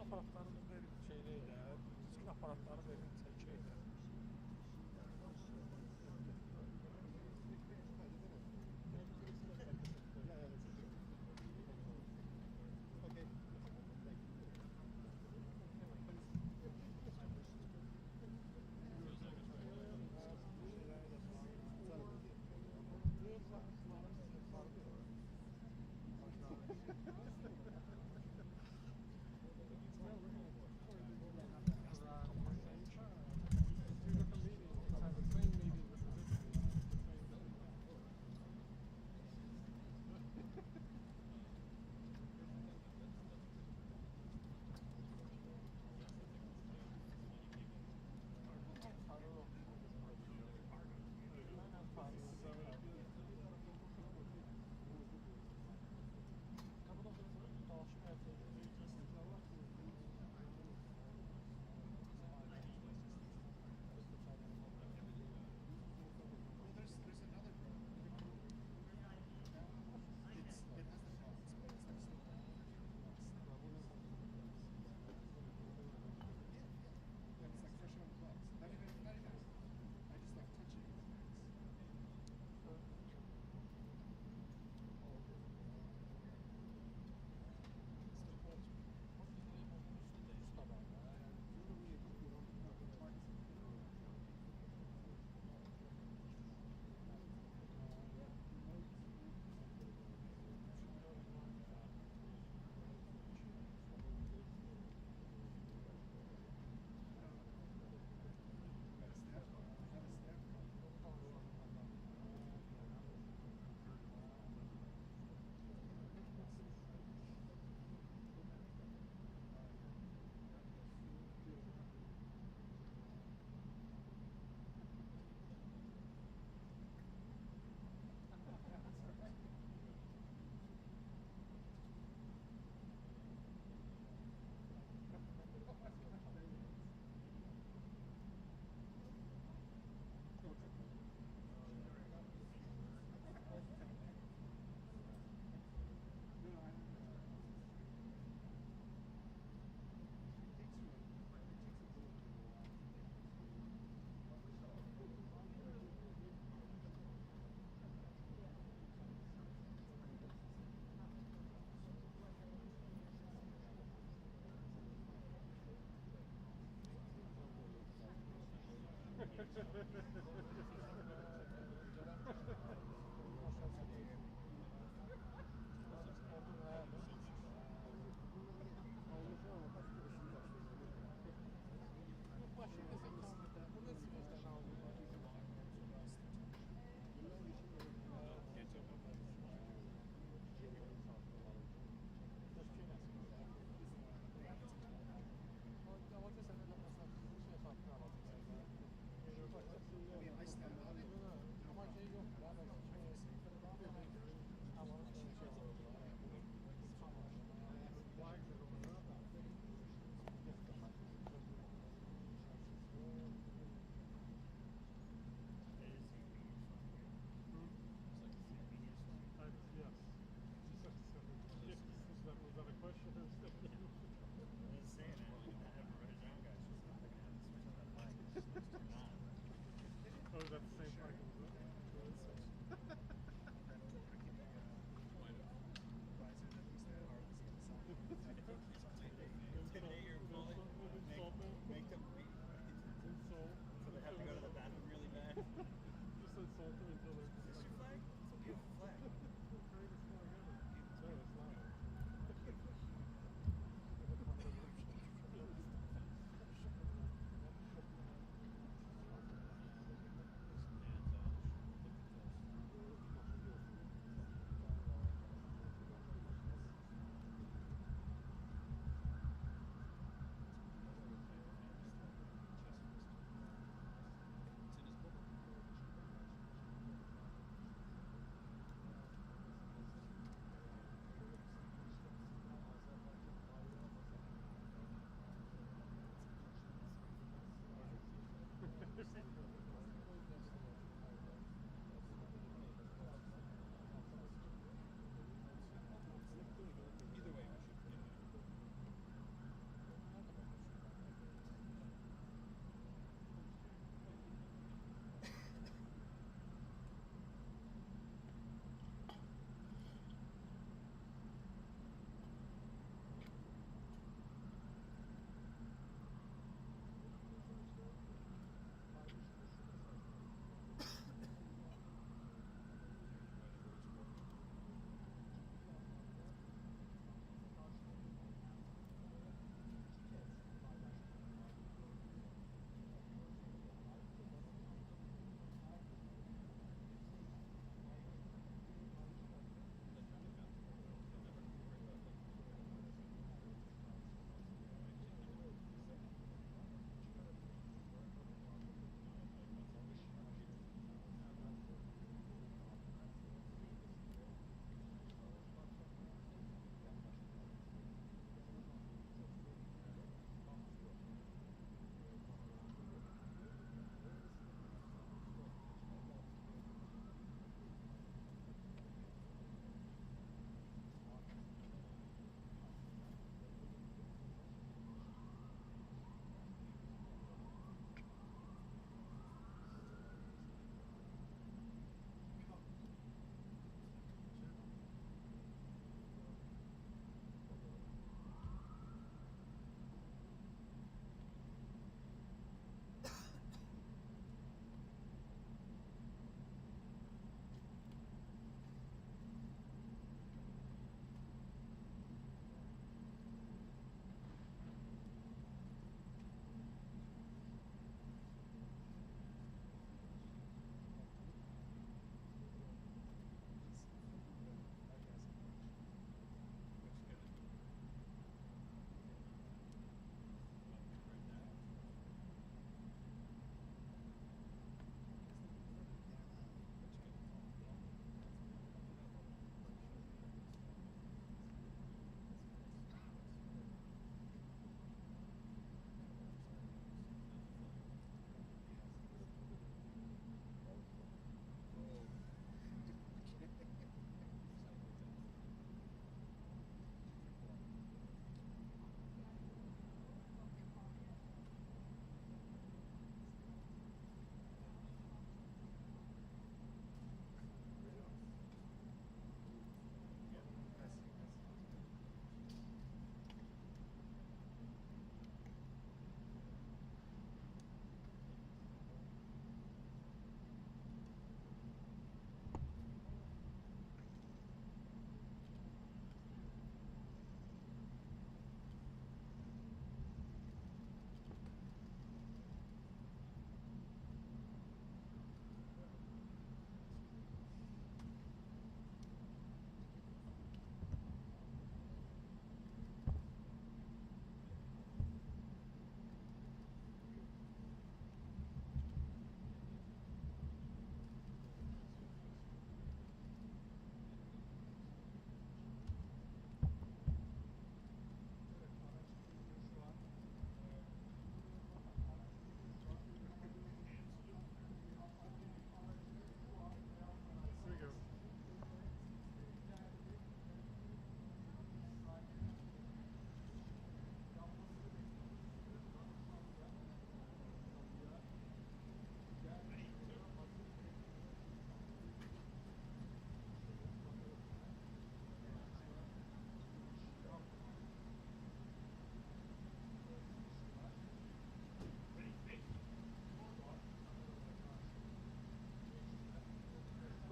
Aparatların verin şeyleydi, düzgün aparatları verin çəkiydi. Azərbaycan.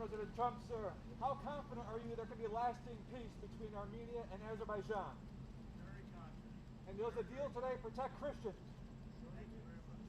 President Trump, sir, how confident are you there can be lasting peace between Armenia and Azerbaijan? Very confident. And does the deal today protect Christians? Thank you very much.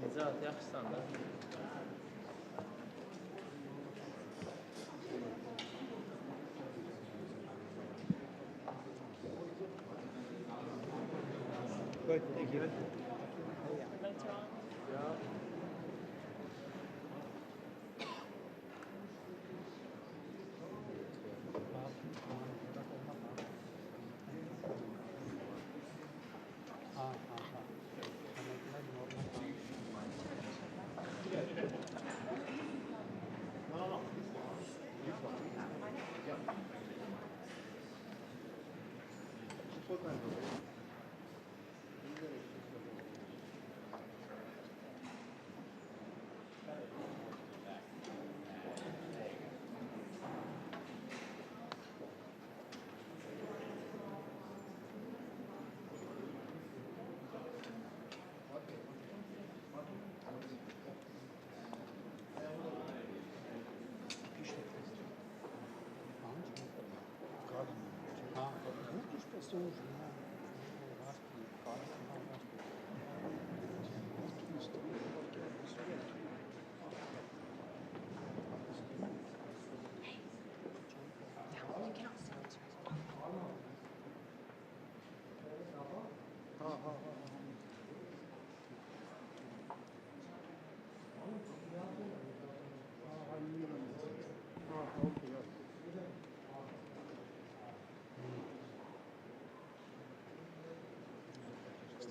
Necat yaxşısan da. Good, thank you.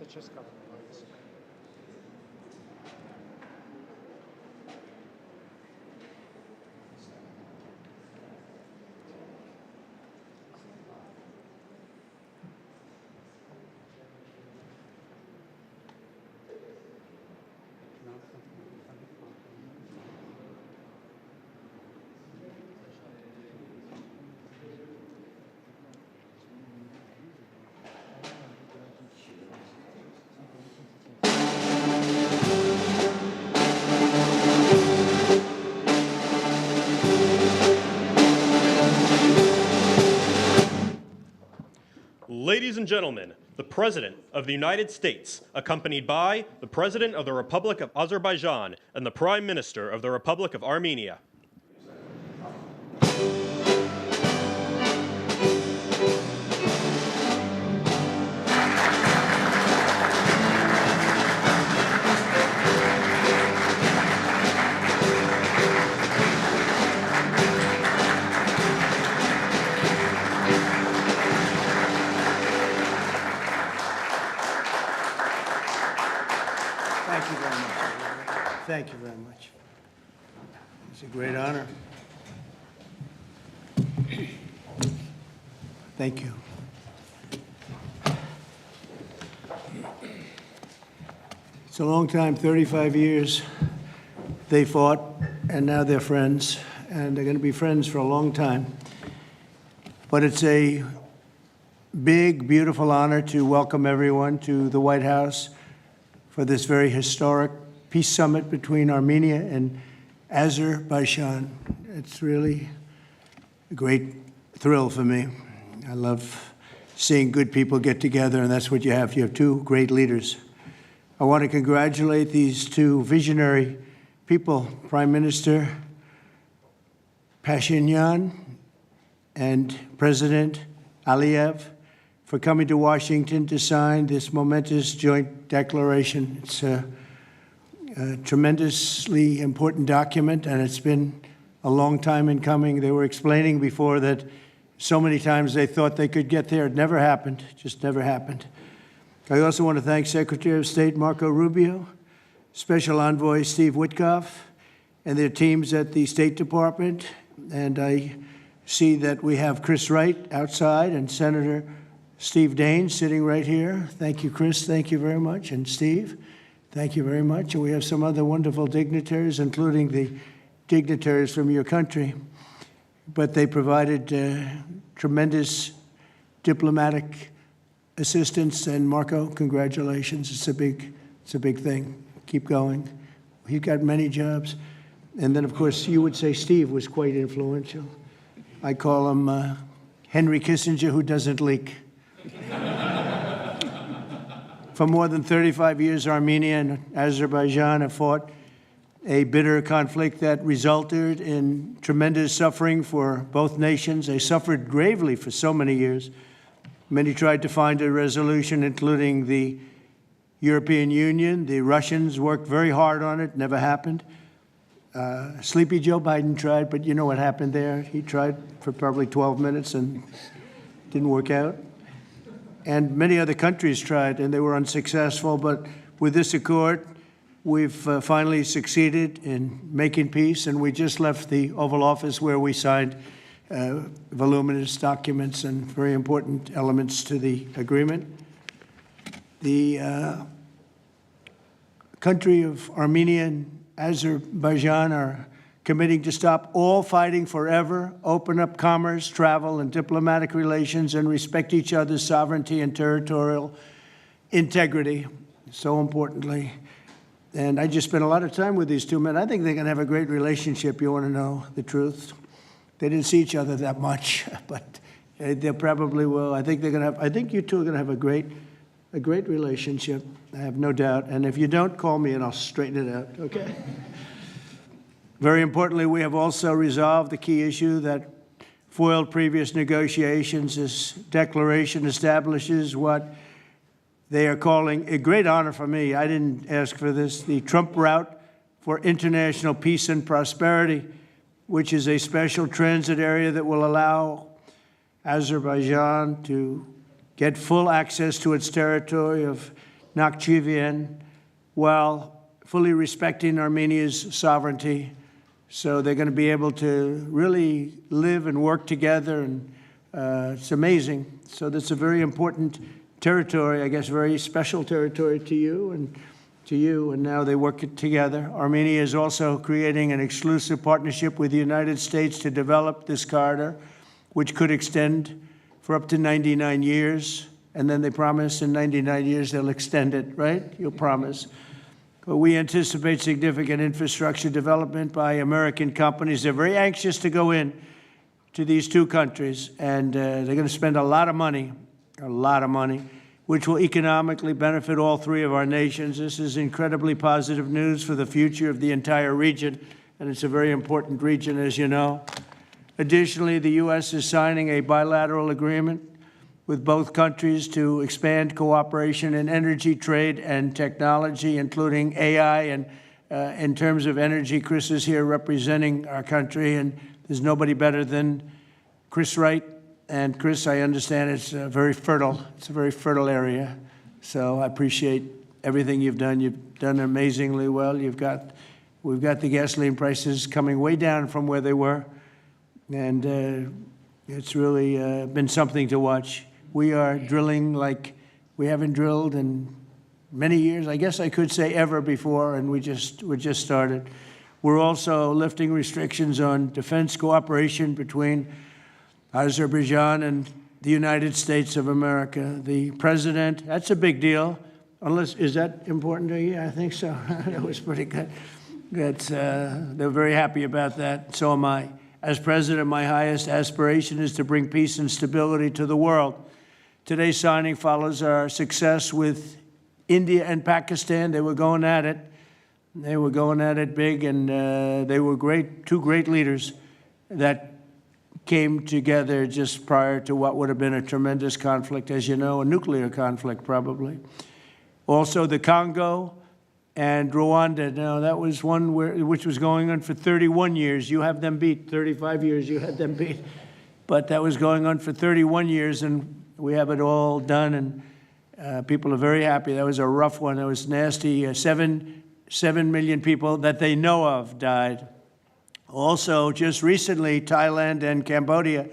Česka. Ladies and gentlemen, the President of the United States, accompanied by the President of the Republic of Azerbaijan and the Prime Minister of the Republic of Armenia. Thank you very much. It's a great honor. Thank you. It's a long time, 35 years. They fought, and now they're friends, and they're going to be friends for a long time. But it's a big, beautiful honor to welcome everyone to the White House for this very historic peace summit between Armenia and Azerbaijan. It's really a great thrill for me. I love seeing good people get together, and that's what you have. You have two great leaders. I want to congratulate these two visionary people, Prime Minister Pashinyan and President Aliyev, for coming to Washington to sign this momentous joint declaration. It's a tremendously important document, and it's been a long time in coming. They were explaining before that so many times they thought they could get there. It never happened, just never happened. I also want to thank Secretary of State Marco Rubio, Special Envoy Steve Witkoff, and their teams at the State Department. And I see that we have Chris Wright outside and Senator Steve Daines sitting right here. Thank you, Chris. Thank you very much. And Steve, thank you very much. And we have some other wonderful dignitaries, including the dignitaries from your country. But they provided tremendous diplomatic assistance. And Marco, congratulations. It's a big thing. Keep going. You've got many jobs. And then, of course, you would say Steve was quite influential. I call him Henry Kissinger, who doesn't leak. For more than 35 years, Armenia and Azerbaijan have fought a bitter conflict that resulted in tremendous suffering for both nations. They suffered gravely for so many years. Many tried to find a resolution, including the European Union. The Russians worked very hard on it, never happened. Sleepy Joe Biden tried, but you know what happened there. He tried for probably 12 minutes and didn't work out. And many other countries tried, and they were unsuccessful. But with this accord, we've finally succeeded in making peace, and we just left the Oval Office where we signed voluminous documents and very important elements to the agreement. The country of Armenia and Azerbaijan are committing to stop all fighting forever, open up commerce, travel, and diplomatic relations, and respect each other's sovereignty and territorial integrity, so importantly. And I just spent a lot of time with these two men. I think they're going to have a great relationship. You want to know the truth? They didn't see each other that much, but they probably will. I think they're going to have. I think you two are going to have a great relationship. I have no doubt. And if you don't, call me and I'll straighten it out. Okay. Very importantly, we have also resolved the key issue that foiled previous negotiations. This declaration establishes what they are calling a great honor for me. I didn't ask for this. The Trump route for international peace and prosperity, which is a special transit area that will allow Azerbaijan to get full access to its territory of Nakhchivan while fully respecting Armenia's sovereignty. So they're going to be able to really live and work together, and it's amazing. So that's a very important territory, I guess, very special territory to you, and now they work together. Armenia is also creating an exclusive partnership with the United States to develop this corridor, which could extend for up to 99 years. And then they promise in 99 years they'll extend it, right? You'll promise. But we anticipate significant infrastructure development by American companies. They're very anxious to go in to these two countries, and they're going to spend a lot of money, which will economically benefit all three of our nations. This is incredibly positive news for the future of the entire region, and it's a very important region, as you know. Additionally, the U.S. is signing a bilateral agreement with both countries to expand cooperation in energy, trade, and technology, including AI. And in terms of energy, Chris is here representing our country, and there's nobody better than Chris Wright. And Chris, I understand it's very fertile. It's a very fertile area. So I appreciate everything you've done. You've done amazingly well. We've got the gasoline prices coming way down from where they were. And it's really been something to watch. We are drilling like we haven't drilled in many years. I guess I could say ever before, and we just started. We're also lifting restrictions on defense cooperation between Azerbaijan and the United States of America. The president, that's a big deal. Is that important to you? I think so. That was pretty good. They're very happy about that. So am I. As president, my highest aspiration is to bring peace and stability to the world. Today's signing follows our success with India and Pakistan. They were going at it. They were going at it big, and they were great, two great leaders that came together just prior to what would have been a tremendous conflict, as you know, a nuclear conflict probably. Also the Congo and Rwanda. Now that was one which was going on for 31 years. You have them beat. 35 years you had them beat. But that was going on for 31 years, and we have it all done, and people are very happy. That was a rough one. That was nasty. 7 million people that they know of died. Also, just recently, Thailand and Cambodia,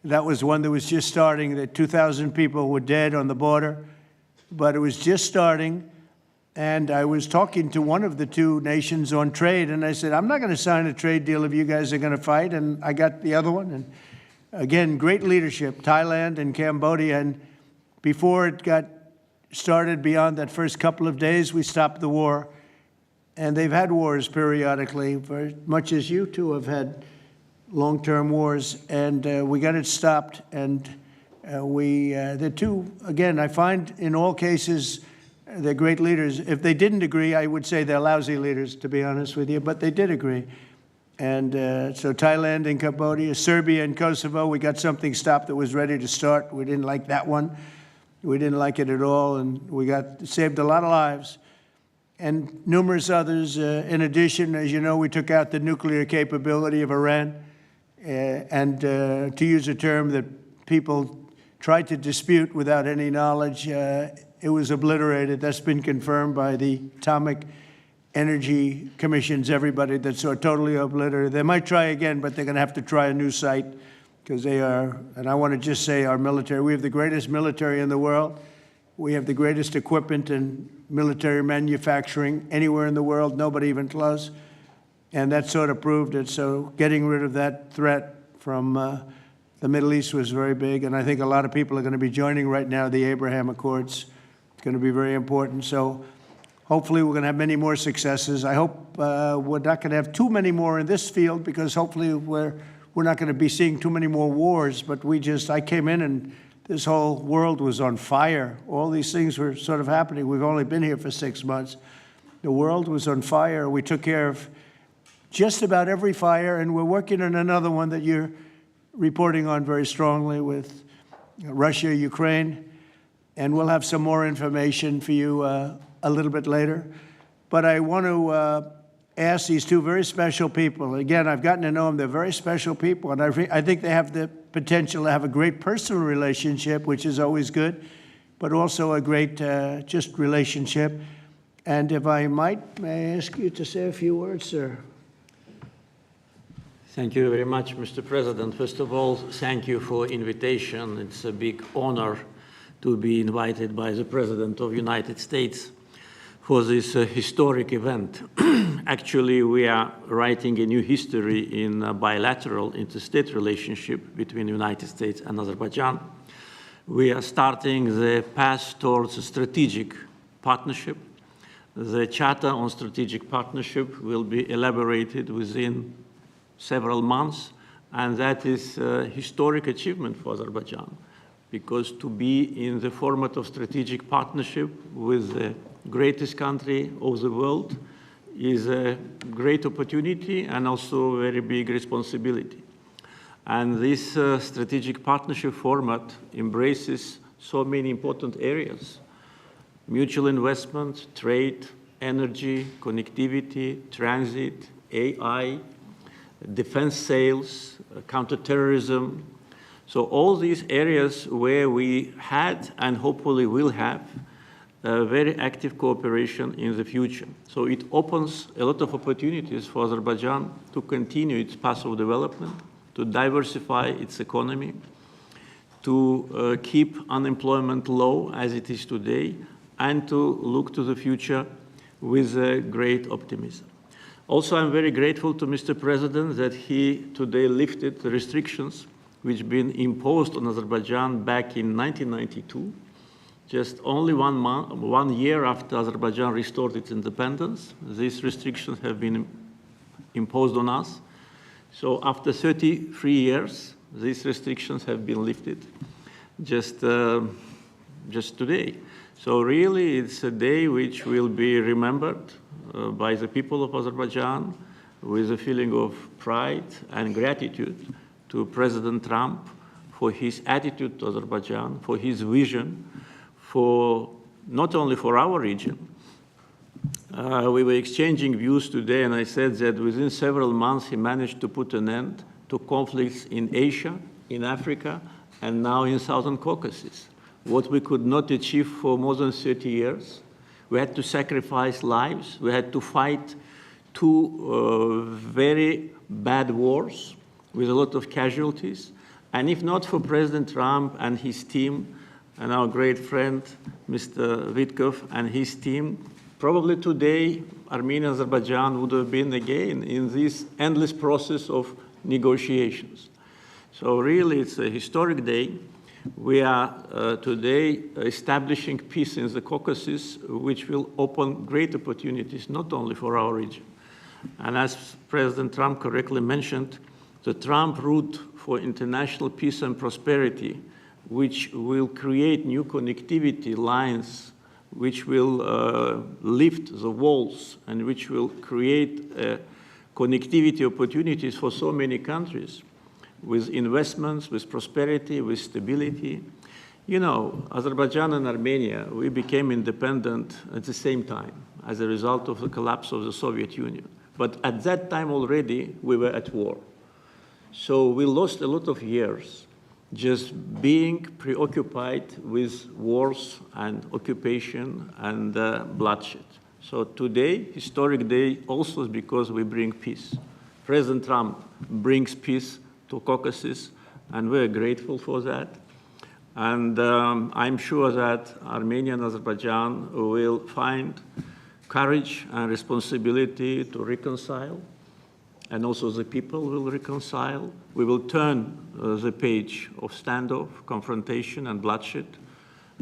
that was one that was just starting. That 2,000 people were dead on the border, but it was just starting. And I was talking to one of the two nations on trade, and I said, I'm not going to sign a trade deal if you guys are going to fight. And I got the other one. And again, great leadership, Thailand and Cambodia. And before it got started, beyond that first couple of days, we stopped the war. and they've had wars periodically, very much as you two have had long-term wars, and we got it stopped. And the two, again, I find in all cases, they're great leaders. If they didn't agree, I would say they're lousy leaders, to be honest with you, but they did agree. And so Thailand and Cambodia, Serbia and Kosovo, we got something stopped that was ready to start. We didn't like that one. We didn't like it at all, and we saved a lot of lives. And numerous others. In addition, as you know, we took out the nuclear capability of Iran. And to use a term that people tried to dispute without any knowledge, it was obliterated. That's been confirmed by the Atomic Energy Commissions, everybody, that's totally obliterated. They might try again, but they're going to have to try a new site because they are, and I want to just say our military, we have the greatest military in the world. We have the greatest equipment and military manufacturing anywhere in the world, nobody even close. And that sort of proved it. So getting rid of that threat from the Middle East was very big. And I think a lot of people are going to be joining right now the Abraham Accords. It's going to be very important. So hopefully we're going to have many more successes. I hope we're not going to have too many more in this field because hopefully we're not going to be seeing too many more wars. But I came in and this whole world was on fire. All these things were sort of happening. We've only been here for 6 months. The world was on fire. We took care of just about every fire, and we're working on another one that you're reporting on very strongly with Russia, Ukraine, and we'll have some more information for you a little bit later. But I want to ask these two very special people. Again, I've gotten to know them. They're very special people, and I think they have the potential to have a great personal relationship, which is always good, but also a great just relationship. And if I might, may I ask you to say a few words, sir? Thank you very much, Mr. President. First of all, thank you for invitation. It's a big honor to be invited by the President of the United States for this historic event. Actually, we are writing a new history in a bilateral interstate relationship between the United States and Azerbaijan. We are starting the path towards a strategic partnership. The Charter on Strategic Partnership will be elaborated within several months, and that is a historic achievement for Azerbaijan, because to be in the format of strategic partnership with the greatest country of the world is a great opportunity and also a very big responsibility. And this strategic partnership format embraces so many important areas: mutual investment, trade, energy, connectivity, transit, AI, defense sales, counterterrorism. So all these areas where we had and hopefully will have very active cooperation in the future. So it opens a lot of opportunities for Azerbaijan to continue its path of development, to diversify its economy, to keep unemployment low as it is today, and to look to the future with great optimism. Also, I'm very grateful to Mr. President that he today lifted the restrictions which have been imposed on Azerbaijan back in 1992, just only 1 year after Azerbaijan restored its independence. These restrictions have been imposed on us. So after 33 years, these restrictions have been lifted just today. So really, it's a day which will be remembered by the people of Azerbaijan with a feeling of pride and gratitude to President Trump for his attitude to Azerbaijan, for his vision, for not only for our region. We were exchanging views today, and I said that within several months he managed to put an end to conflicts in Asia, in Africa, and now in Southern Caucasus. What we could not achieve for more than 30 years. We had to sacrifice lives. We had to fight two very bad wars with a lot of casualties. And if not for President Trump and his team, and our great friend, Mr. Witkov and his team, probably today, Armenia and Azerbaijan would have been again in this endless process of negotiations. So really, it's a historic day. We are today establishing peace in the Caucasus, which will open great opportunities not only for our region. And as President Trump correctly mentioned, the Trump route for international peace and prosperity, which will create new connectivity lines, which will lift the walls, and which will create connectivity opportunities for so many countries, with investments, with prosperity, with stability. You know, Azerbaijan and Armenia, we became independent at the same time as a result of the collapse of the Soviet Union. But at that time already, we were at war. So we lost a lot of years just being preoccupied with wars and occupation and bloodshed. So today, historic day, also is because we bring peace. President Trump brings peace to Caucasus, and we're grateful for that. And I'm sure that Armenia and Azerbaijan will find courage and responsibility to reconcile, and also the people will reconcile. We will turn the page of standoff, confrontation, and bloodshed,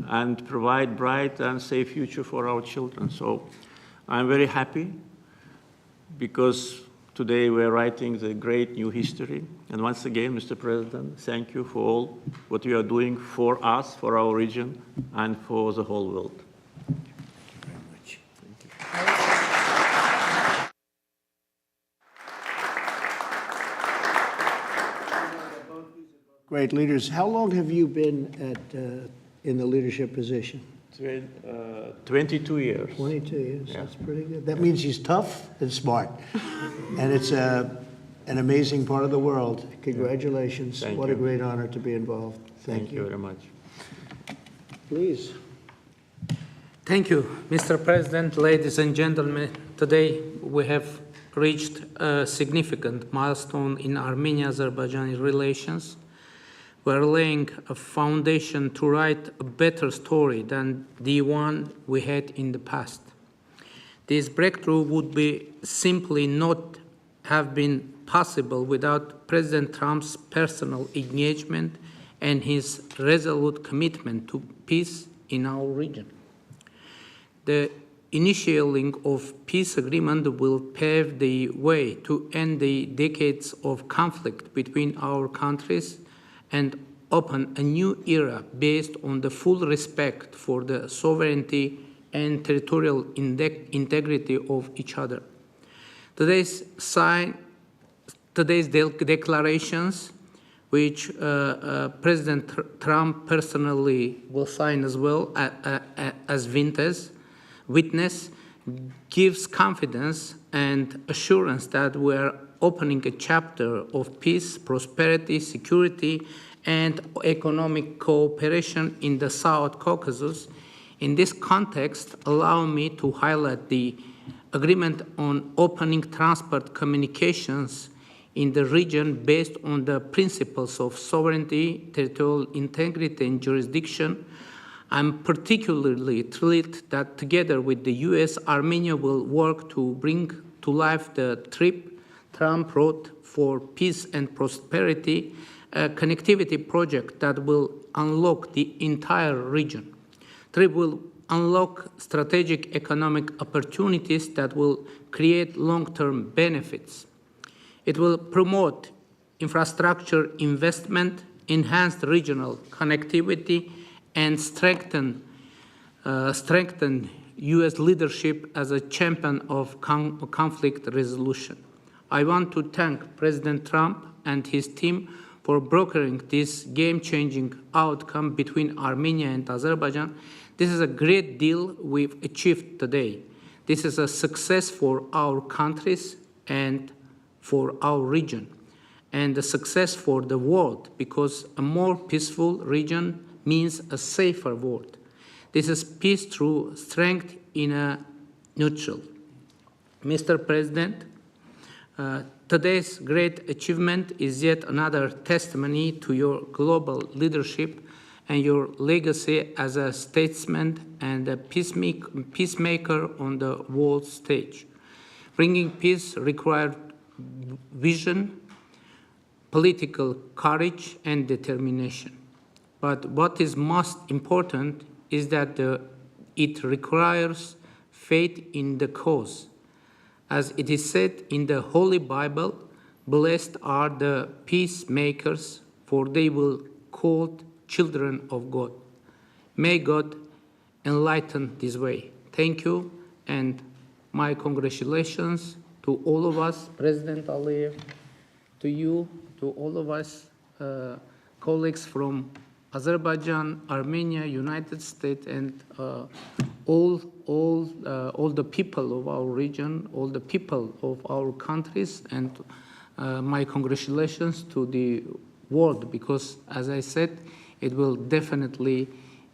and provide bright and safe future for our children. So I'm very happy because today we're writing the great new history. And once again, Mr. President, thank you for all what you are doing for us, for our region, and for the whole world. Thank you very much. Great leaders. How long have you been in the leadership position? 22 years. 22 years. Yeah. That's pretty good. That means he's tough and smart. And it's an amazing part of the world. Congratulations. Thank what you. a great honor to be involved. Thank you very much. Please. Thank you, Mr. President, ladies and gentlemen. Today we have reached a significant milestone in Armenia-Azerbaijani relations. We're laying a foundation to write a better story than the one we had in the past. This breakthrough would be simply not have been possible without President Trump's personal engagement and his resolute commitment to peace in our region. The initiating of peace agreement will pave the way to end the decades of conflict between our countries and open a new era based on the full respect for the sovereignty and territorial integrity of each other. Today's declarations, which President Trump personally will sign as well as witness, gives confidence and assurance that we're opening a chapter of peace, prosperity, security, and economic cooperation in the South Caucasus. In this context, allow me to highlight the agreement on opening transport communications in the region based on the principles of sovereignty, territorial integrity, and jurisdiction. I'm particularly thrilled that together with the US, Armenia will work to bring to life the TRIP, Trump Road for Peace and Prosperity, a connectivity project that will unlock the entire region. TRIP will unlock strategic economic opportunities that will create long-term benefits. It will promote infrastructure investment, enhance regional connectivity, and strengthen US leadership as a champion of conflict resolution. I want to thank President Trump and his team for brokering this game-changing outcome between Armenia and Azerbaijan. This is a great deal we've achieved today. This is a success for our countries and for our region, and a success for the world, because a more peaceful region means a safer world. This is peace through strength in a neutral. Mr. President, today's great achievement is yet another testimony to your global leadership and your legacy as a statesman and a peacemaker on the world stage. Bringing peace required vision, political courage, and determination. But what is most important is that it requires faith in the cause. As it is said in the Holy Bible, blessed are the peacemakers, for they will be called children of God. May God enlighten this way. Thank you, and my congratulations to all of us, President Aliyev, to you, to all of us, colleagues from Azerbaijan, Armenia, United States, and all the people of our region, all the people of our countries, and my congratulations to the world, because, as I said, it will definitely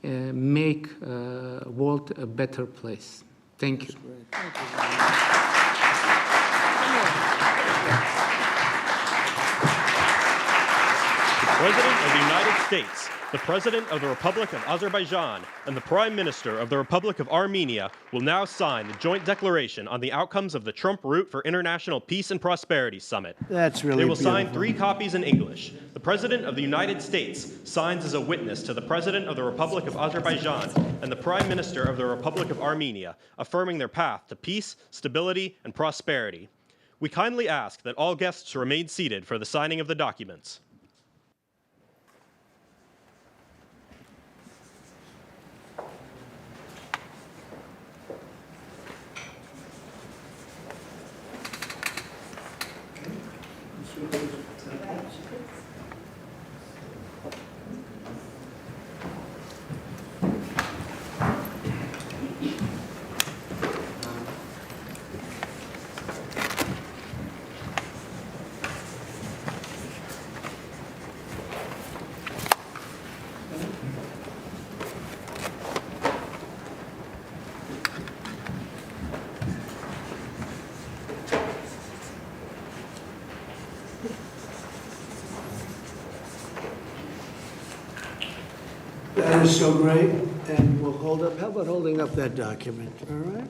make world a better place. Thank you. President of the United States, the President of the Republic of Azerbaijan, and the Prime Minister of the Republic of Armenia will now sign the joint declaration on the outcomes of the Trump Route for International Peace and Prosperity Summit. That's really They will beautiful. sign 3 copies in English. The President of the United States signs as a witness to the President of the Republic of Azerbaijan and the Prime Minister of the Republic of Armenia, affirming their path to peace, stability, and prosperity. We kindly ask that all guests remain seated for the signing of the documents. That is so great, and we'll hold up, how about holding up that document, all right?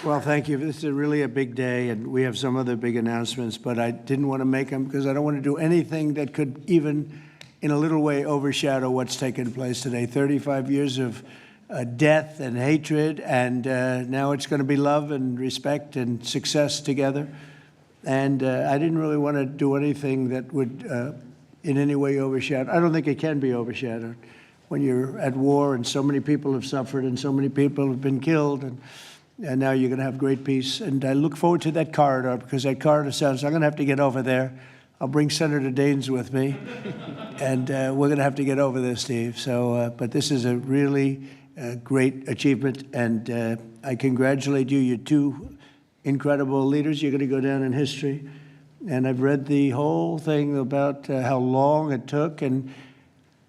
Well, thank you. This is really a big day, and we have some other big announcements, but I didn't want to make them because I don't want to do anything that could even, in a little way, overshadow what's taken place today. 35 years of death and hatred, and now it's going to be love and respect and success together. And I didn't really want to do anything that would in any way overshadow. I don't think it can be overshadowed when you're at war and so many people have suffered and so many people have been killed, and now you're going to have great peace. And I look forward to that corridor, because that corridor sounds, I'm going to have to get over there. I'll bring Senator Daines with me, and we're going to have to get over there, Steve. So, but this is a really great achievement, and I congratulate you. You're 2 incredible leaders. You're going to go down in history. And I've read the whole thing about how long it took, and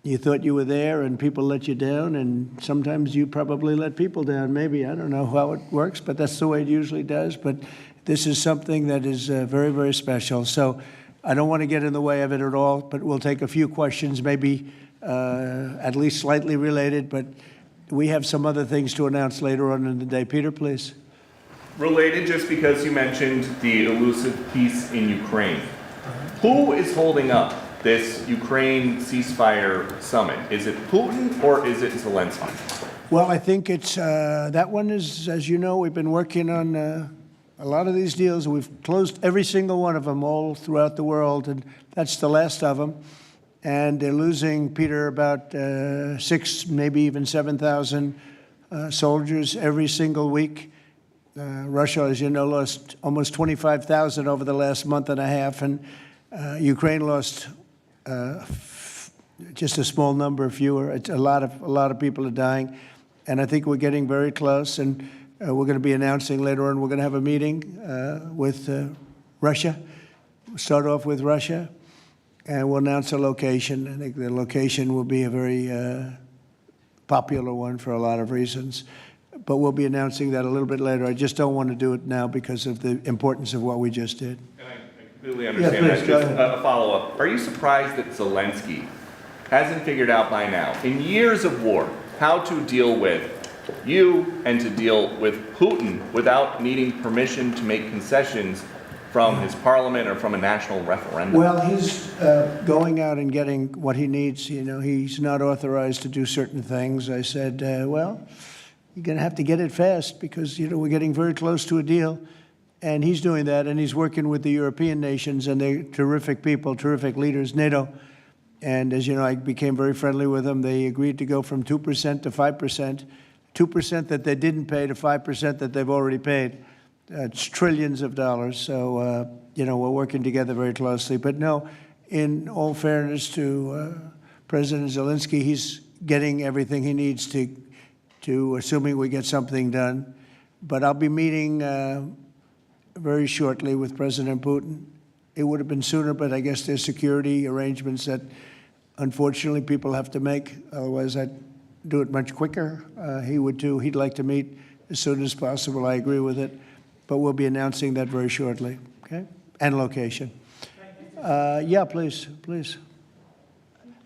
you thought you were there and people let you down, and sometimes you probably let people down, maybe. I don't know how it works, but that's the way it usually does. But this is something that is very, very special. So I don't want to get in the way of it at all, but we'll take a few questions, maybe at least slightly related, but we have some other things to announce later on in the day. Peter, please. Related, just because you mentioned the elusive peace in Ukraine. Who is holding up this Ukraine ceasefire summit? Is it Putin or is it Zelensky? Well, I think it's, that one is, as you know, we've been working on a lot of these deals. We've closed every single one of them all throughout the world, and that's the last of them. And they're losing, Peter, about 6, maybe even 7,000 soldiers every single week. Russia, as you know, lost almost 25,000 over the last month and a half, and Ukraine lost just a small number, fewer. It's a lot of people are dying, and I think we're getting very close. And we're going to be announcing later on. We're going to have a meeting with Russia. We'll start off with Russia, and we'll announce a location. I think the location will be a very popular one for a lot of reasons. But we'll be announcing that a little bit later. I just don't want to do it now because of the importance of what we just did. And I completely understand please, that. go Just ahead. a follow-up. Are you surprised that Zelensky hasn't figured out by now, in years of war, how to deal with you and to deal with Putin without needing permission to make concessions from his parliament or from a national referendum? Well, he's going out and getting what he needs. You know, he's not authorized to do certain things. I said, well, you're going to have to get it fast because, you know, we're getting very close to a deal. And he's doing that, and he's working with the European nations, and they're terrific people, terrific leaders, NATO. And as you know, I became very friendly with them. They agreed to go from 2% to 5%, 2% that they didn't pay to 5% that they've already paid. It's trillions of dollars. So, you know, we're working together very closely. But no, in all fairness to President Zelensky, he's getting everything he needs to assuming we get something done. But I'll be meeting very shortly with President Putin. It would have been sooner, but I guess there's security arrangements that unfortunately people have to make. Otherwise, I'd do it much quicker. He would too. He'd like to meet as soon as possible. I agree with it. But we'll be announcing that very shortly, okay? And location. Yeah, please.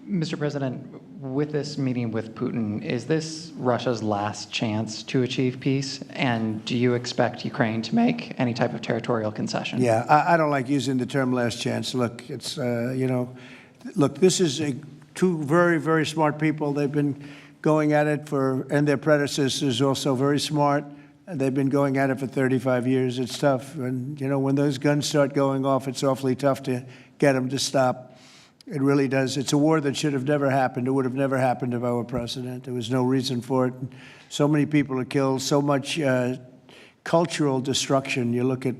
Mr. President, with this meeting with Putin, is this Russia's last chance to achieve peace? And do you expect Ukraine to make any type of territorial concession? Yeah, I don't like using the term last chance. Look, it's, you know, look, this is two very, very smart people. They've been going at it and their predecessors also very smart. And they've been going at it for 35 years. It's tough. And, you know, when those guns start going off, it's awfully tough to get them to stop. It really does. It's a war that should have never happened. It would have never happened if I were president. There was no reason for it. So many people are killed, so much cultural destruction. You look at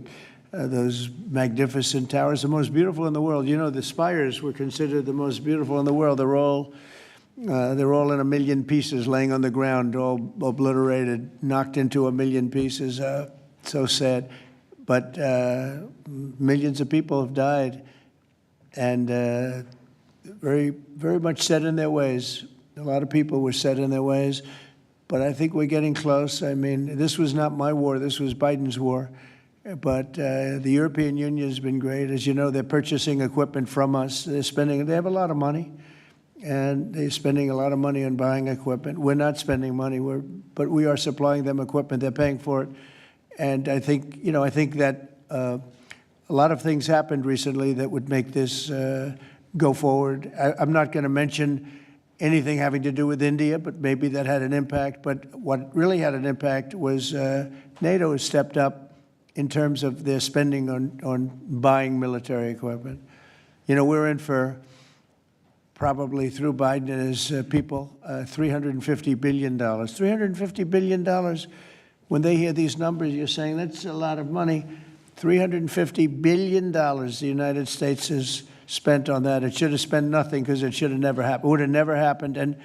those magnificent towers, the most beautiful in the world. You know, the spires were considered the most beautiful in the world. They're all in a million pieces, laying on the ground, all obliterated, knocked into a million pieces. So sad. But millions of people have died. And very, very much set in their ways. A lot of people were set in their ways, but I think we're getting close. I mean, this was not my war. This was Biden's war. But the European Union has been great. As you know, they're purchasing equipment from us. They have a lot of money, and they're spending a lot of money on buying equipment. We're not spending money, but we are supplying them equipment. They're paying for it. And I think, you know, I think that a lot of things happened recently that would make this go forward. I'm not going to mention anything having to do with India, but maybe that had an impact. But what really had an impact was NATO has stepped up in terms of their spending on buying military equipment. You know, we're in for probably through Biden and his people, $350 billion. $350 billion. When they hear these numbers, you're saying that's a lot of money. $350 billion the United States has spent on that. It should have spent nothing because it should have never happened. It would have never happened. And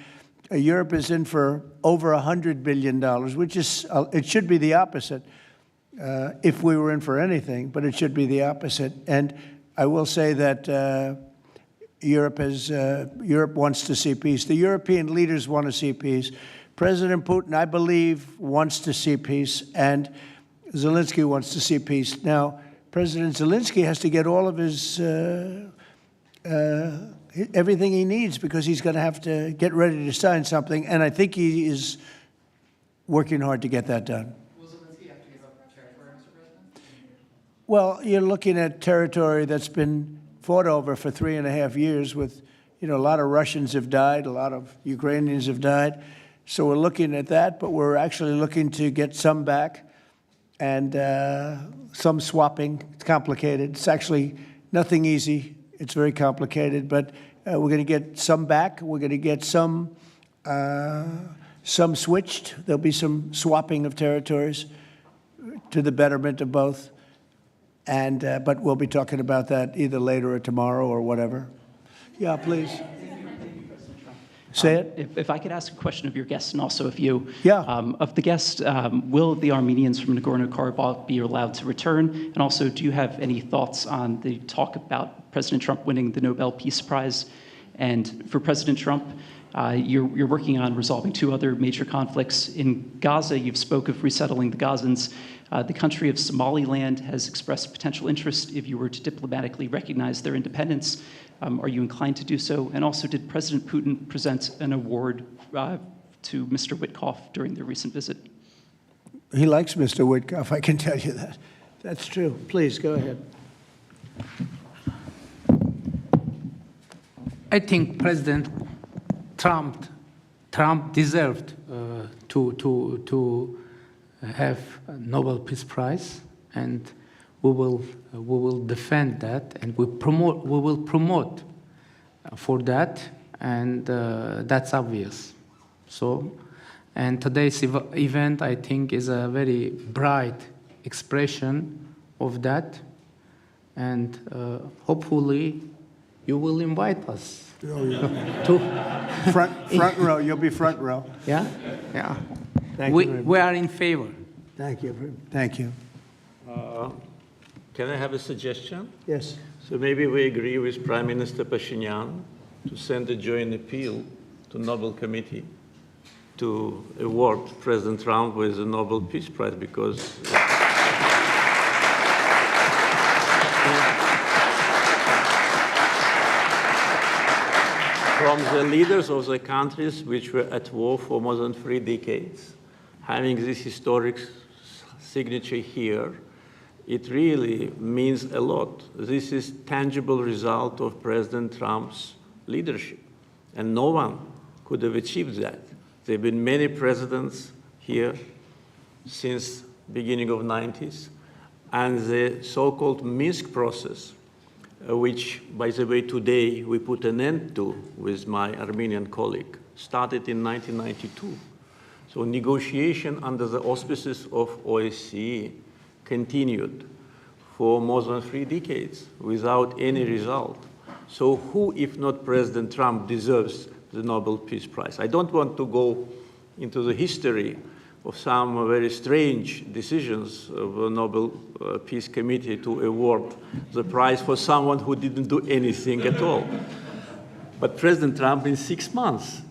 Europe is in for over $100 billion, which is, it should be the opposite if we were in for anything, but it should be the opposite. And I will say that Europe wants to see peace. The European leaders want to see peace. President Putin, I believe, wants to see peace, and Zelensky wants to see peace. Now, President Zelensky has to get all of his everything he needs because he's going to have to get ready to sign something, and I think he is working hard to get that done. Will Zelensky have to give up territory, Mr. President? Well, you're looking at territory that's been fought over for 3.5 years with, you know, a lot of Russians have died, a lot of Ukrainians have died. So we're looking at that, but we're actually looking to get some back and some swapping. It's complicated. It's actually nothing easy. It's very complicated, but we're going to get some back. We're going to get some switched. There'll be some swapping of territories to the betterment of both. And but we'll be talking about that either later or tomorrow or whatever. Yeah, please. Say it. If I could ask a question of your guests and also of you. Yeah. Of the guests, will the Armenians from Nagorno-Karabakh be allowed to return? And also, do you have any thoughts on the talk about President Trump winning the Nobel Peace Prize? And for President Trump, You're working on resolving 2 other major conflicts. In Gaza, you've spoke of resettling the Gazans. The country of Somaliland has expressed potential interest if you were to diplomatically recognize their independence. Are you inclined to do so? And also, did President Putin present an award to Mr. Witkoff during their recent visit? He likes Mr. Witkoff, I can tell you that. That's true. Please, go ahead. I think President Trump deserved to have a Nobel Peace Prize, and we will defend that, and we will promote for that, and that's obvious. So, and today's event, I think, is a very bright expression of that, and hopefully you will invite us to front row. You'll be front row. yeah. Thank you very much. We are in favor. Thank you. Thank you. Can I have a suggestion? Yes. So maybe we agree with Prime Minister Pashinyan to send a joint appeal to Nobel Committee to award President Trump with the Nobel Peace Prize, because from the leaders of the countries which were at war for more than 3 decades, having this historic signature here, it really means a lot. This is tangible result of President Trump's leadership, and no one could have achieved that. There have been many presidents here since beginning of 90s, and the so-called Minsk process, which, by the way, today we put an end to with my Armenian colleague, started in 1992. So negotiation under the auspices of OSCE continued for more than 3 decades without any result. So who, if not President Trump, deserves the Nobel Peace Prize? I don't want to go into the history of some very strange decisions of the Nobel Peace Committee to award the prize for someone who didn't do anything at all. But President Trump, in 6 months,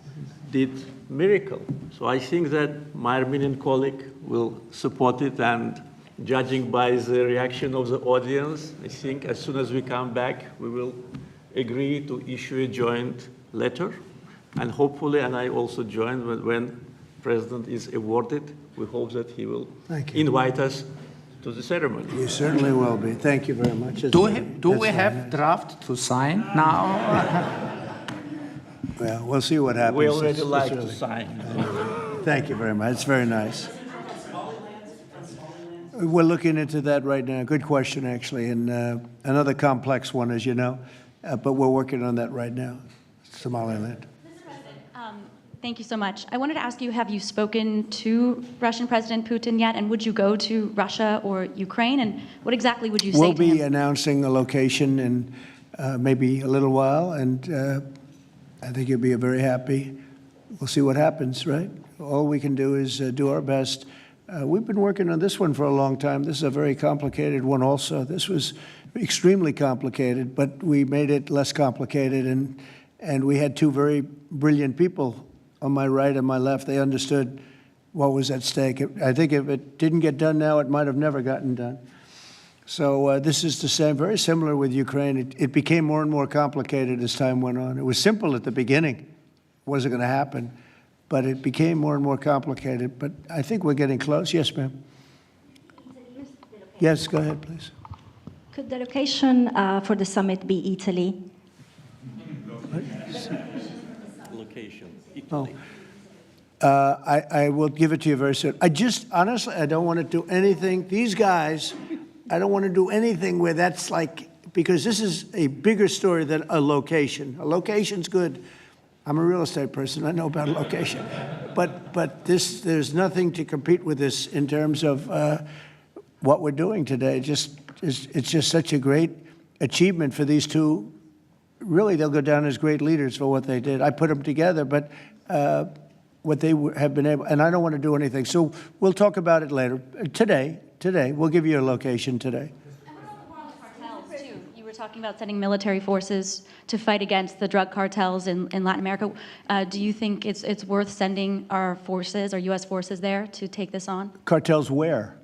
did miracle. So I think that my Armenian colleague will support it, and judging by the reaction of the audience, I think as soon as we come back, we will agree to issue a joint letter. And hopefully, and I also join when President is awarded, we hope that he will invite us to the ceremony. You certainly will be. Thank you very much. Do we have draft to sign now? Well, we'll see what happens. We already like to sign. Thank you very much. It's very nice. We're looking into that right now. Good question, actually, and another complex one, as you know, but we're working on that right now. Somaliland. Thank you so much. I wanted to ask you, have you spoken to Russian President Putin yet? And would you go to Russia or Ukraine? And what exactly would you say to him? We'll be announcing a location in maybe a little while, and I think you'll be very happy. We'll see what happens, right? All we can do is do our best. We've been working on this one for a long time. This is a very complicated one also. This was extremely complicated, but we made it less complicated, and we had 2 very brilliant people on my right and my left. They understood what was at stake. I think if it didn't get done now, it might have never gotten done. So this is the same, very similar with Ukraine. It became more and more complicated as time went on. It was simple at the beginning. It wasn't going to happen, but it became more and more complicated. But I think we're getting close. Yes, ma'am. Yes, go ahead, please. Could the location for the summit be Italy? Location, Oh. Italy. I will give it to you very soon. Honestly, I don't want to do anything. These guys, I don't want to do anything where that's like, because this is a bigger story than a location. A location's good. I'm a real estate person. I know about location. But there's nothing to compete with this in terms of what we're doing today. It's just such a great achievement for these 2. Really, they'll go down as great leaders for what they did. I put them together, but what they have been able, and I don't want to do anything. So we'll talk about it later. Today, we'll give you a location today. And what about the war on the cartels, too? You were talking about sending military forces to fight against the drug cartels in Latin America. Do you think it's worth sending our forces, our U.S. forces there to take this on? Cartels where?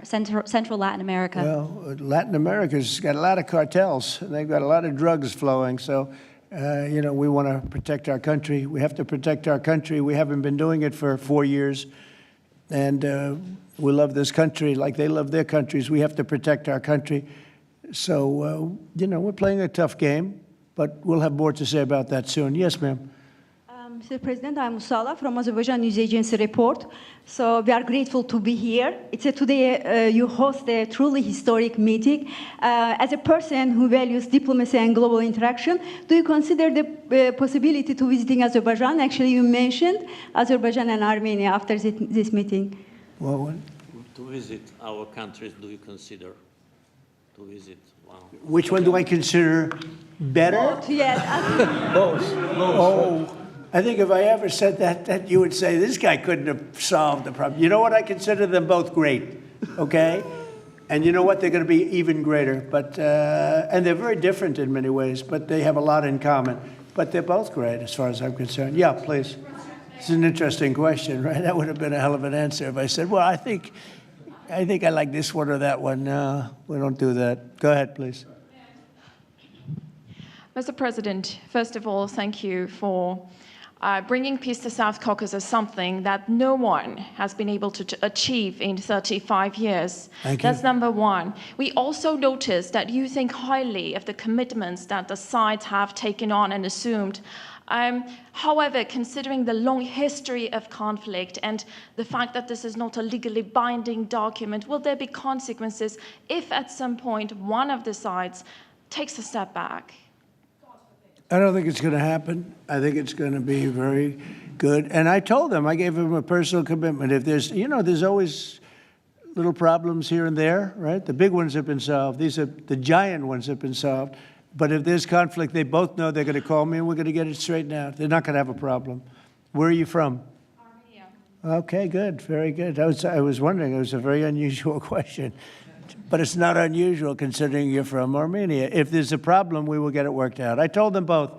Central Latin America. Well, Latin America's got a lot of cartels. They've got a lot of drugs flowing. So, you know, we want to protect our country. We have to protect our country. We haven't been doing it for 4 years. And we love this country like they love their countries. We have to protect our country. So, you know, we're playing a tough game, but we'll have more to say about that soon. Yes, ma'am. Mr. President, I'm Musala from Azerbaijan News Agency Report. So we are grateful to be here. Today you host a truly historic meeting. As a person who values diplomacy and global interaction, do you consider the possibility to visiting Azerbaijan? Actually, you mentioned Azerbaijan and Armenia after this meeting. Well, to visit our countries, do you consider to visit? Wow. which one do I consider better? Both, yes. Both. Oh. I think if I ever said that you would say, this guy couldn't have solved the problem. You know what? I consider them both great, okay? And you know what? They're going to be even greater. But and they're very different in many ways, but they have a lot in common. But they're both great as far as I'm concerned. Yeah, please. It's an interesting question, right? That would have been a hell of an answer if I said, well, I think I like this one or that one. No, we don't do that. Go ahead, please. Mr. President, first of all, thank you for bringing peace to South Caucasus, something that no one has been able to achieve in 35 years. Thank you. That's number one. We also noticed that you think highly of the commitments that the sides have taken on and assumed. However, considering the long history of conflict and the fact that this is not a legally binding document, will there be consequences if at some point one of the sides takes a step back? I don't think it's going to happen. I think it's going to be very good. And I told them, I gave them a personal commitment. If there's, you know, there's always little problems here and there, right? The big ones have been solved. These are the giant ones have been solved. But if there's conflict, they both know they're going to call me and we're going to get it straightened out. They're not going to have a problem. Where are you from? Armenia. Okay, good. Very good. I was wondering. It was a very unusual question. But it's not unusual considering you're from Armenia. If there's a problem, we will get it worked out. I told them both,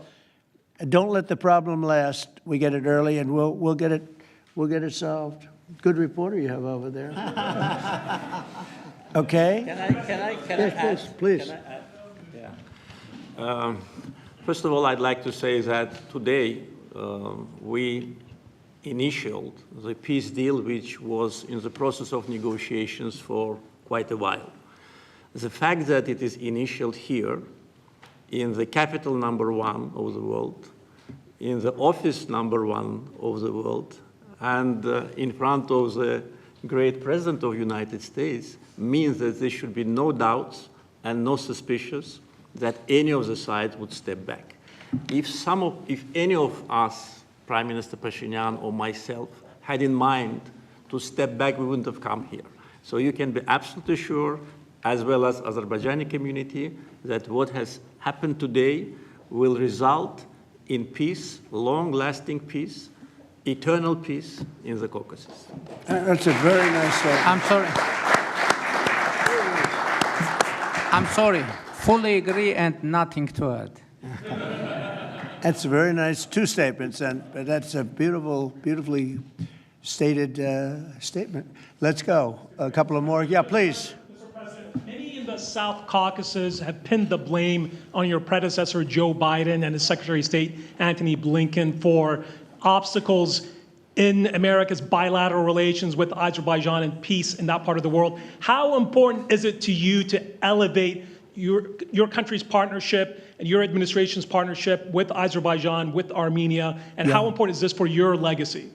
don't let the problem last. We get it early and we'll get it solved. Good reporter you have over there. Okay? Can I yes, add? please. Can I add? Yeah. First of all, I'd like to say that today we initialed the peace deal, which was in the process of negotiations for quite a while. The fact that it is initialed here, in the capital #1 of the world, in the office #1 of the world, and in front of the great President of the United States, means that there should be no doubts and no suspicions that any of the sides would step back. If any of us, Prime Minister Pashinyan or myself, had in mind to step back, we wouldn't have come here. So you can be absolutely sure, as well as Azerbaijani community, that what has happened today will result in peace, long-lasting peace, eternal peace in the Caucasus. That's a very nice statement. I'm sorry. Fully agree and nothing to add. That's a very nice two statements, but that's a beautifully stated statement. Let's go. A couple of more. Yeah, please. Mr. President, many in the South Caucasus have pinned the blame on your predecessor, Joe Biden, and his Secretary of State, Antony Blinken, for obstacles in America's bilateral relations with Azerbaijan and peace in that part of the world. How important is it to you to elevate your country's partnership and your administration's partnership with Azerbaijan, with Armenia, and how important is this for your legacy?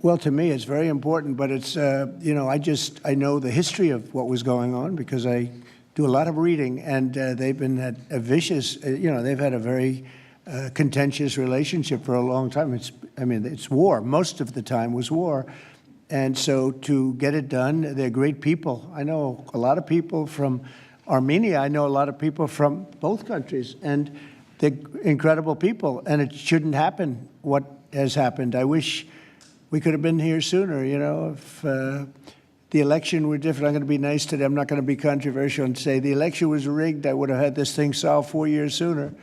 Well, to me, it's very important, but it's, you know, I know the history of what was going on because I do a lot of reading, and they've been at a vicious, you know, they've had a very contentious relationship for a long time. It's war. Most of the time was war. And so to get it done, they're great people. I know a lot of people from Armenia. I know a lot of people from both countries, and they're incredible people, and it shouldn't happen what has happened. I wish we could have been here sooner, you know. If the election were different. I'm going to be nice today. I'm not going to be controversial and say the election was rigged. I would have had this thing solved 4 years sooner.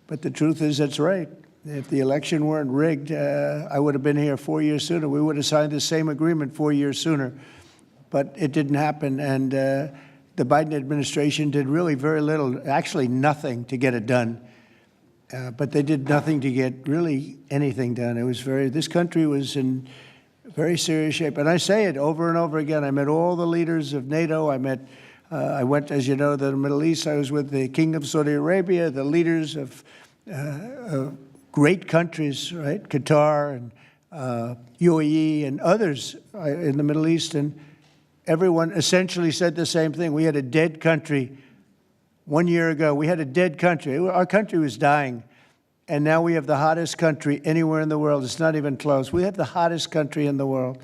But the truth is, that's right. If the election weren't rigged, I would have been here 4 years sooner. We would have signed the same agreement 4 years sooner. But it didn't happen. And the Biden administration did really very little, actually nothing, to get it done. But they did nothing to get really anything done. It was this country was in very serious shape. And I say it over and over again. I met all the leaders of NATO. I went, as you know, to the Middle East. I was with the King of Saudi Arabia, the leaders of great countries, right? Qatar and UAE and others in the Middle East. And everyone essentially said the same thing. We had a dead country 1 year ago. We had a dead country. Our country was dying. And now we have the hottest country anywhere in the world. It's not even close. We have the hottest country in the world.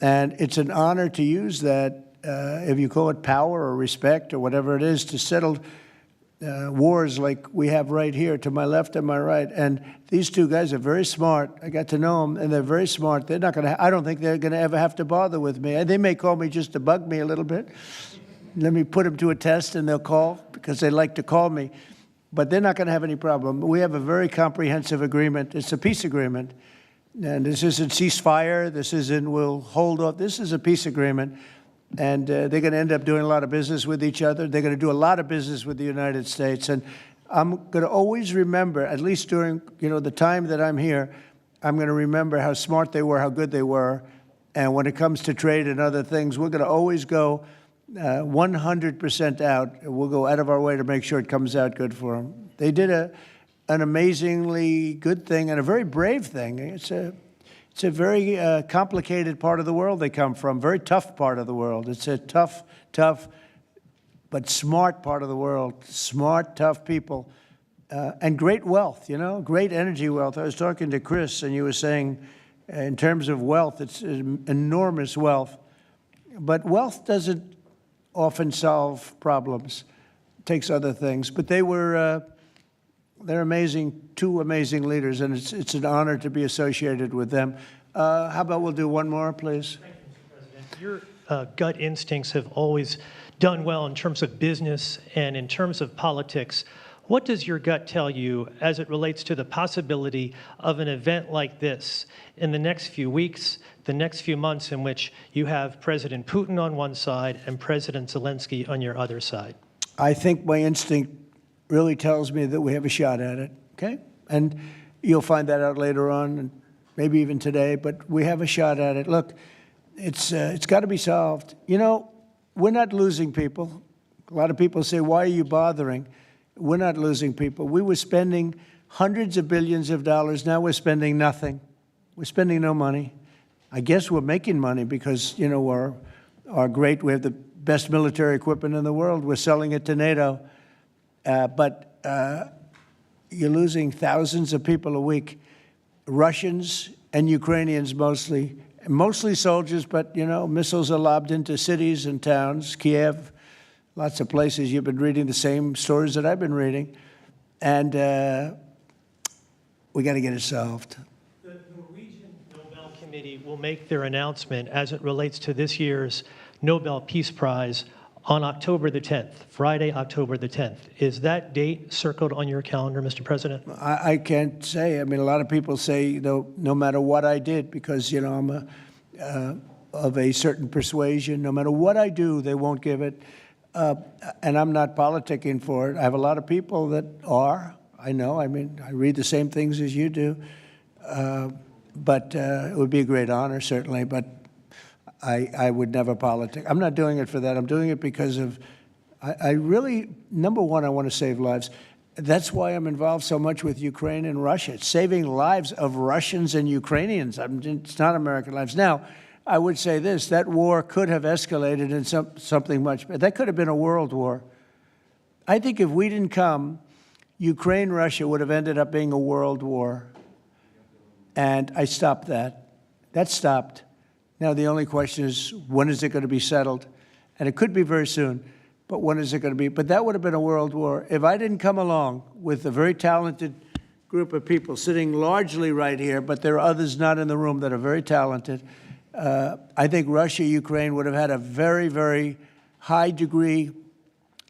And it's an honor to use that, if you call it power or respect or whatever it is, to settle wars like we have right here to my left and my right. And these two guys are very smart. I got to know them, and they're very smart. They're not going to, I don't think they're going to ever have to bother with me. They may call me just to bug me a little bit. Let me put them to a test, and they'll call because they like to call me. But they're not going to have any problem. We have a very comprehensive agreement. It's a peace agreement. And this isn't ceasefire. This isn't we'll hold off. This is a peace agreement. And they're going to end up doing a lot of business with each other. They're going to do a lot of business with the United States. And I'm going to always remember, at least during the time that I'm here, I'm going to remember how smart they were, how good they were. And when it comes to trade and other things, we're going to always go 100% out. We'll go out of our way to make sure it comes out good for them. They did an amazingly good thing and a very brave thing. It's a very complicated part of the world they come from, very tough part of the world. It's a tough, but smart part of the world, smart, tough people, and great wealth, great energy wealth. I was talking to Chris, and you were saying in terms of wealth, it's enormous wealth. But wealth doesn't often solve problems. It takes other things. But they're amazing, two amazing leaders, and it's an honor to be associated with them. How about we'll do one more, please? Thank you, Mr. President. Your gut instincts have always done well in terms of business and in terms of politics. What does your gut tell you as it relates to the possibility of an event like this in the next few weeks, the next few months, in which you have President Putin on one side and President Zelensky on your other side? I think my instinct really tells me that we have a shot at it, okay? And you'll find that out later on, and maybe even today, but we have a shot at it. Look, it's got to be solved. We're not losing people. A lot of people say, why are you bothering? We're not losing people. We were spending hundreds of billions of dollars. Now we're spending nothing. We're spending no money. I guess we're making money because, we have the best military equipment in the world. We're selling it to NATO. But you're losing thousands of people a week, Russians and Ukrainians mostly soldiers, but, missiles are lobbed into cities and towns, Kiev, lots of places. You've been reading the same stories that I've been reading. And we got to get it solved. The Norwegian Nobel Committee will make their announcement as it relates to this year's Nobel Peace Prize on October the 10th, Friday, October the 10th. Is that date circled on your calendar, Mr. President? I can't say. I mean, a lot of people say, no matter what I did, because, I'm of a certain persuasion, no matter what I do, they won't give it. And I'm not politicking for it. I have a lot of people that are. I know. I mean, I read the same things as you do. But it would be a great honor, certainly. But I would never politic. I'm not doing it for that. I'm doing it because of, I really, number one, I want to save lives. That's why I'm involved so much with Ukraine and Russia. It's saving lives of Russians and Ukrainians. It's not American lives. Now, I would say this, that war could have escalated in something much better. That could have been a world war. I think if we didn't come, Ukraine-Russia would have ended up being a world war. And I stopped that. That stopped. Now, the only question is, when is it going to be settled? And it could be very soon, but when is it going to be? But that would have been a world war. If I didn't come along with a very talented group of people sitting largely right here, but there are others not in the room that are very talented, I think Russia, Ukraine would have had a very, very high degree,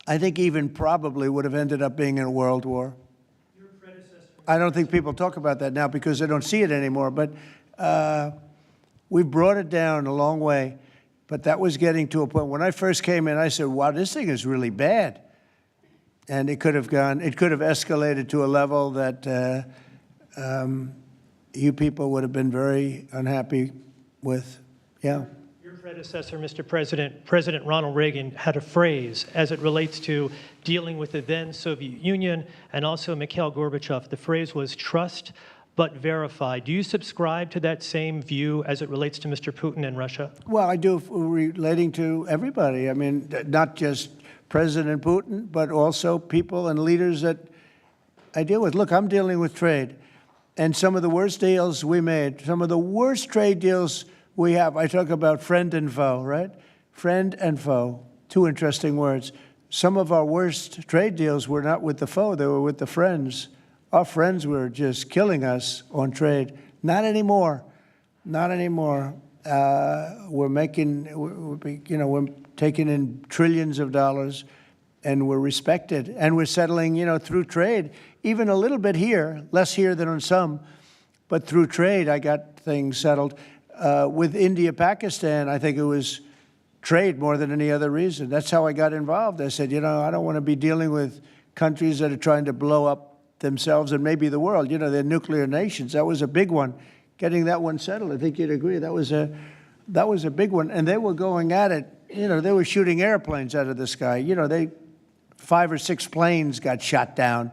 I think even probably would have ended up being in a world war. I don't think people talk about that now because they don't see it anymore, but we've brought it down a long way. But that was getting to a point. When I first came in, I said, wow, this thing is really bad. And it could have escalated to a level that you people would have been very unhappy with. Yeah. Your predecessor, Mr. President, President Ronald Reagan, had a phrase as it relates to dealing with the then Soviet Union and also Mikhail Gorbachev. The phrase was trust but verify. Do you subscribe to that same view as it relates to Mr. Putin and Russia? Well, I do, relating to everybody. I mean, not just President Putin, but also people and leaders that I deal with. Look, I'm dealing with trade. And some of the worst deals we made, some of the worst trade deals we have, I talk about friend and foe, right? Friend and foe, two interesting words. Some of our worst trade deals were not with the foe, they were with the friends. Our friends were just killing us on trade. Not anymore. Not anymore. We're taking in trillions of dollars, and we're respected. And we're settling, through trade, even a little bit here, less here than on some, but through trade, I got things settled. With India, Pakistan, I think it was trade more than any other reason. That's how I got involved. I said, I don't want to be dealing with countries that are trying to blow up themselves and maybe the world. They're nuclear nations. That was a big one. Getting that one settled, I think you'd agree, that was a big one. And they were going at it, they were shooting airplanes out of the sky. 5 or 6 planes got shot down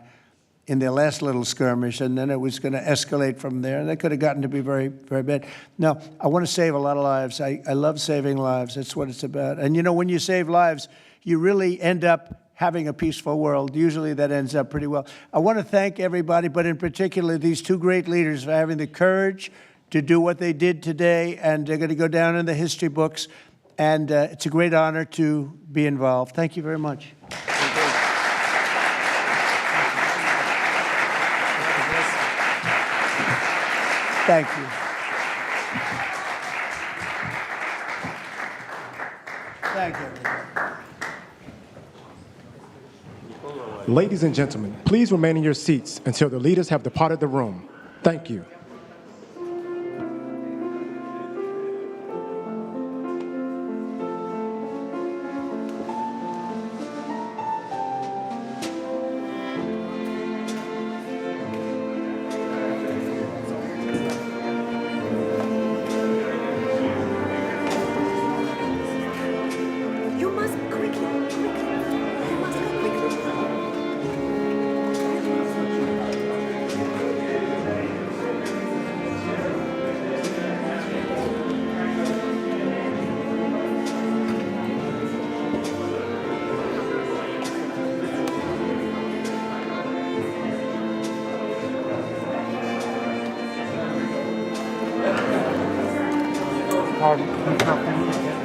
in their last little skirmish, and then it was going to escalate from there. And that could have gotten to be very, very bad. No, I want to save a lot of lives. I love saving lives. That's what it's about. And when you save lives, you really end up having a peaceful world. Usually that ends up pretty well. I want to thank everybody, but in particular these two great leaders for having the courage to do what they did today, and they're going to go down in the history books. And it's a great honor to be involved. Thank you very much. Thank you. Thank you. Ladies and gentlemen, please remain in your seats until the leaders have departed the room. Thank you. Pardon, interrupting.